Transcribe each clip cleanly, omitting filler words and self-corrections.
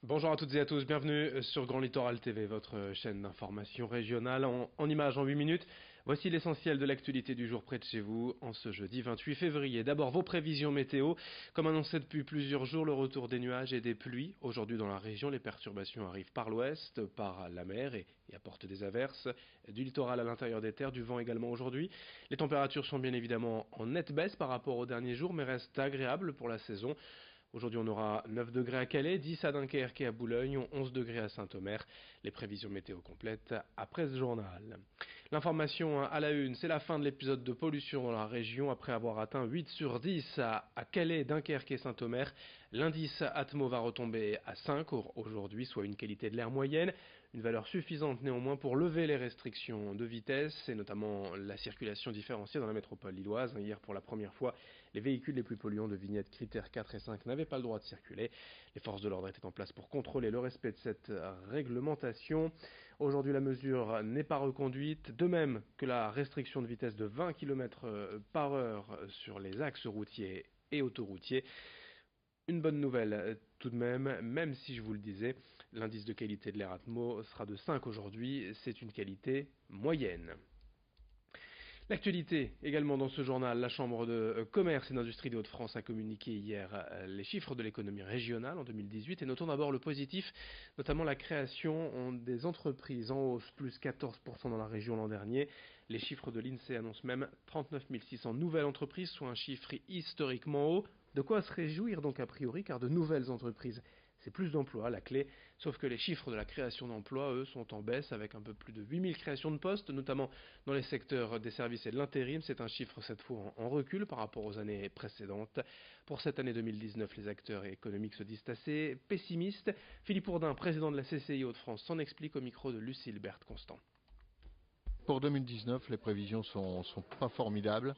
Bonjour à toutes et à tous, bienvenue sur Grand Littoral TV, votre chaîne d'information régionale en images en 8 minutes. Voici l'essentiel de l'actualité du jour près de chez vous, en ce jeudi 28 février. D'abord vos prévisions météo. Comme annoncé depuis plusieurs jours, le retour des nuages et des pluies. Aujourd'hui dans la région, les perturbations arrivent par l'ouest, par la mer et apportent des averses. Du littoral à l'intérieur des terres, du vent également aujourd'hui. Les températures sont bien évidemment en nette baisse par rapport aux derniers jours, mais restent agréables pour la saison. Aujourd'hui, on aura 9 degrés à Calais, 10 à Dunkerque et à Boulogne, 11 degrés à Saint-Omer. Les prévisions météo complètes après ce journal. L'information à la une, c'est la fin de l'épisode de pollution dans la région après avoir atteint 8 sur 10 à Calais, Dunkerque et Saint-Omer. L'indice Atmo va retomber à 5 aujourd'hui, soit une qualité de l'air moyenne. Une valeur suffisante néanmoins pour lever les restrictions de vitesse et notamment la circulation différenciée dans la métropole lilloise. Hier, pour la première fois, les véhicules les plus polluants de vignettes critères 4 et 5 n'avaient pas le droit de circuler. Les forces de l'ordre étaient en place pour contrôler le respect de cette réglementation. Aujourd'hui, la mesure n'est pas reconduite, de même que la restriction de vitesse de 20 km par heure sur les axes routiers et autoroutiers. Une bonne nouvelle tout de même, même si je vous le disais, l'indice de qualité de l'air Atmo sera de 5 aujourd'hui, c'est une qualité moyenne. L'actualité également dans ce journal, la Chambre de commerce et d'industrie des Hauts-de-France a communiqué hier les chiffres de l'économie régionale en 2018 et notons d'abord le positif, notamment la création des entreprises en hausse, plus 14% dans la région l'an dernier. Les chiffres de l'INSEE annoncent même 39 600 nouvelles entreprises, soit un chiffre historiquement haut. De quoi se réjouir donc a priori, car de nouvelles entreprises, c'est plus d'emplois, la clé, sauf que les chiffres de la création d'emplois, eux, sont en baisse avec un peu plus de 8000 créations de postes, notamment dans les secteurs des services et de l'intérim. C'est un chiffre cette fois en recul par rapport aux années précédentes. Pour cette année 2019, les acteurs économiques se disent assez pessimistes. Philippe Ourdin, président de la CCI Hauts-de-France, s'en explique au micro de Lucille Berthe-Constant. Pour 2019, les prévisions sont pas formidables.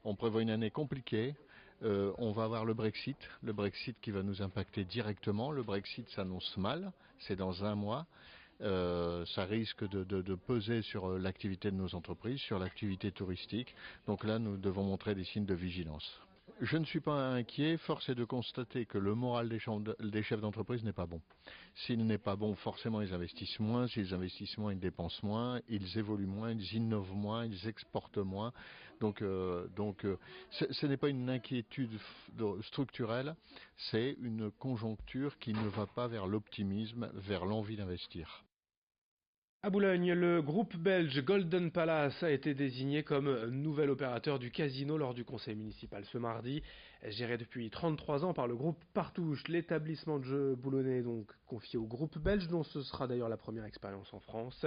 On prévoit une année compliquée. On va avoir le Brexit qui va nous impacter directement. Le Brexit s'annonce mal, c'est dans un mois. Ça risque de peser sur l'activité de nos entreprises, sur l'activité touristique. Donc là, nous devons montrer des signes de vigilance. Je ne suis pas inquiet, force est de constater que le moral des chefs d'entreprise n'est pas bon. S'il n'est pas bon, forcément ils investissent moins, s'ils investissent moins, ils dépensent moins, ils évoluent moins, ils innovent moins, ils exportent moins. Donc, ce n'est pas une inquiétude structurelle, c'est une conjoncture qui ne va pas vers l'optimisme, vers l'envie d'investir. À Boulogne, le groupe belge Golden Palace a été désigné comme nouvel opérateur du casino lors du conseil municipal ce mardi. Géré depuis 33 ans par le groupe Partouche, l'établissement de jeux boulonnais est donc confié au groupe belge, dont ce sera d'ailleurs la première expérience en France.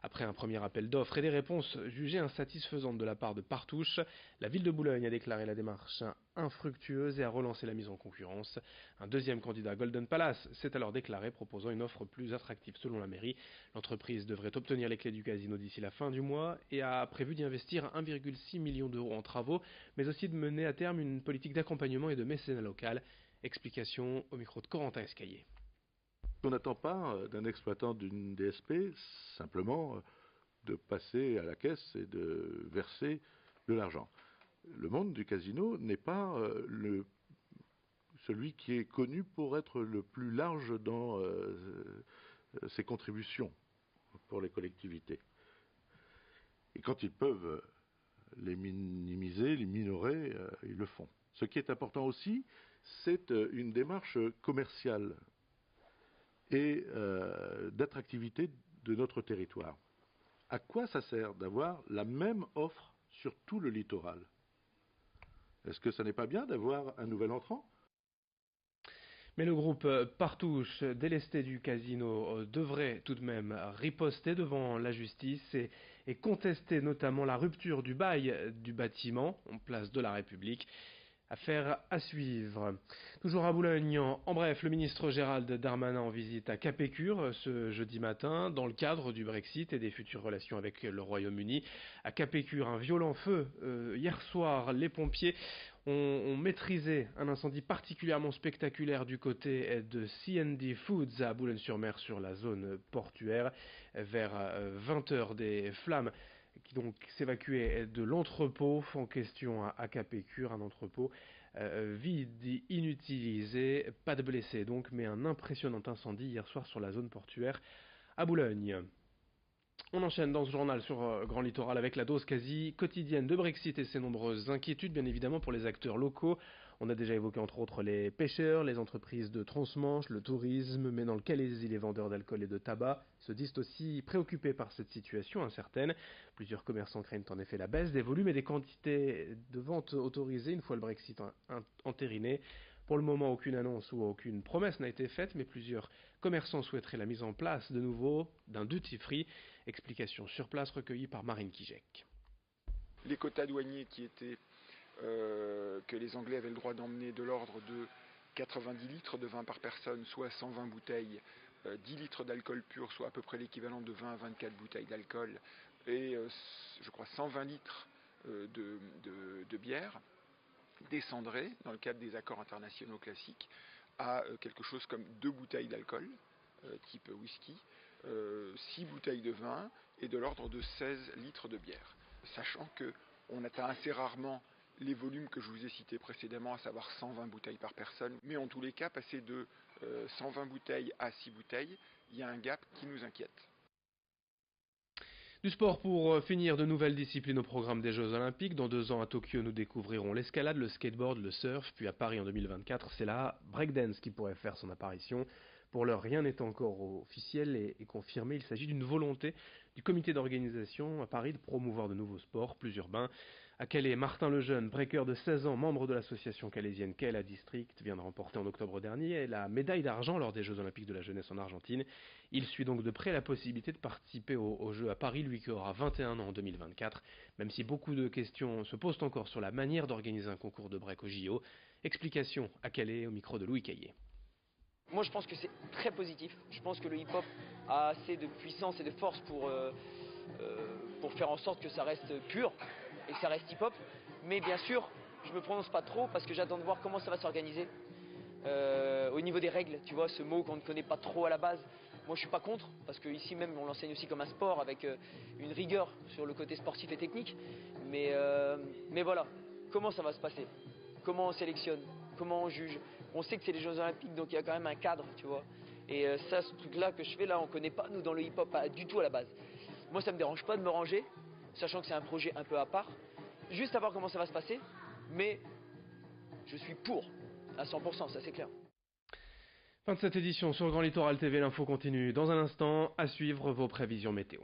Après un premier appel d'offres et des réponses jugées insatisfaisantes de la part de Partouche, la ville de Boulogne a déclaré la démarche infructueuse et a relancé la mise en concurrence. Un deuxième candidat, Golden Palace, s'est alors déclaré, proposant une offre plus attractive selon la mairie. L'entreprise devrait obtenir les clés du casino d'ici la fin du mois et a prévu d'y investir 1,6 million d'euros en travaux, mais aussi de mener à terme une politique d'accompagnement et de mécénat local. Explication au micro de Corentin Escaillé. On n'attend pas d'un exploitant d'une DSP simplement de passer à la caisse et de verser de l'argent. Le monde du casino n'est pas celui qui est connu pour être le plus large dans ses contributions pour les collectivités. Et quand ils peuvent les minimiser, les minorer, ils le font. Ce qui est important aussi, c'est une démarche commerciale et d'attractivité de notre territoire. À quoi ça sert d'avoir la même offre sur tout le littoral? Est-ce que ça n'est pas bien d'avoir un nouvel entrant? Mais le groupe Partouche, délesté du casino, devrait tout de même riposter devant la justice et contester notamment la rupture du bail du bâtiment en place de la République. Affaire à suivre. Toujours à Boulogne, en bref, le ministre Gérald Darmanin en visite à Capécure ce jeudi matin dans le cadre du Brexit et des futures relations avec le Royaume-Uni. À Capécure, un violent feu. Hier soir, les pompiers ont maîtrisé un incendie particulièrement spectaculaire du côté de C&D Foods à Boulogne-sur-Mer sur la zone portuaire. Vers 20 heures, des flammes qui donc s'évacuait de l'entrepôt en question à Capécure, un entrepôt vide, inutilisé, pas de blessés donc, mais un impressionnant incendie hier soir sur la zone portuaire à Boulogne. On enchaîne dans ce journal sur Grand Littoral avec la dose quasi quotidienne de Brexit et ses nombreuses inquiétudes, bien évidemment, pour les acteurs locaux. On a déjà évoqué entre autres les pêcheurs, les entreprises de transmanche, le tourisme, mais dans le Calaisis, les vendeurs d'alcool et de tabac se disent aussi préoccupés par cette situation incertaine. Plusieurs commerçants craignent en effet la baisse des volumes et des quantités de vente autorisées une fois le Brexit entériné. Pour le moment, aucune annonce ou aucune promesse n'a été faite, mais plusieurs commerçants souhaiteraient la mise en place de nouveau d'un duty free. Explication sur place recueillie par Marine Kijek. Les quotas douaniers qui étaient que les Anglais avaient le droit d'emmener de l'ordre de 90 litres de vin par personne, soit 120 bouteilles, 10 litres d'alcool pur, soit à peu près l'équivalent de 20 à 24 bouteilles d'alcool, et je crois 120 litres de bière, descendraient, dans le cadre des accords internationaux classiques, à quelque chose comme 2 bouteilles d'alcool, type whisky, 6 bouteilles de vin et de l'ordre de 16 litres de bière. Sachant qu'on atteint assez rarement les volumes que je vous ai cités précédemment, à savoir 120 bouteilles par personne, mais en tous les cas, passer de 120 bouteilles à 6 bouteilles, il y a un gap qui nous inquiète. Du sport pour finir, de nouvelles disciplines au programme des Jeux Olympiques. Dans 2 ans à Tokyo, nous découvrirons l'escalade, le skateboard, le surf, puis à Paris en 2024, c'est la breakdance qui pourrait faire son apparition. Pour l'heure, rien n'est encore officiel et confirmé. Il s'agit d'une volonté du comité d'organisation à Paris de promouvoir de nouveaux sports plus urbains. À Calais, Martin Lejeune, breaker de 16 ans, membre de l'association calaisienne Kaila District, vient de remporter en octobre dernier la médaille d'argent lors des Jeux Olympiques de la jeunesse en Argentine. Il suit donc de près la possibilité de participer aux Jeux à Paris, lui qui aura 21 ans en 2024, même si beaucoup de questions se posent encore sur la manière d'organiser un concours de break au JO. Explication à Calais au micro de Louis Caillé. Moi je pense que c'est très positif. Je pense que le hip-hop a assez de puissance et de force pour faire en sorte que ça reste pur et que ça reste hip-hop. Mais bien sûr, je me prononce pas trop parce que j'attends de voir comment ça va s'organiser. Au niveau des règles, tu vois, ce mot qu'on ne connaît pas trop à la base, moi je suis pas contre, parce qu'ici même on l'enseigne aussi comme un sport avec une rigueur sur le côté sportif et technique. Mais voilà, comment ça va se passer? Comment on sélectionne? Comment on juge? On sait que c'est les Jeux Olympiques, donc il y a quand même un cadre, tu vois. Et ça, ce truc-là que je fais là, on connaît pas nous dans le hip-hop, pas du tout à la base. Moi ça me dérange pas de me ranger, sachant que c'est un projet un peu à part, juste à voir comment ça va se passer, mais je suis pour, à 100%, ça c'est clair. Fin de cette édition sur Grand Littoral TV, l'info continue dans un instant, à suivre vos prévisions météo.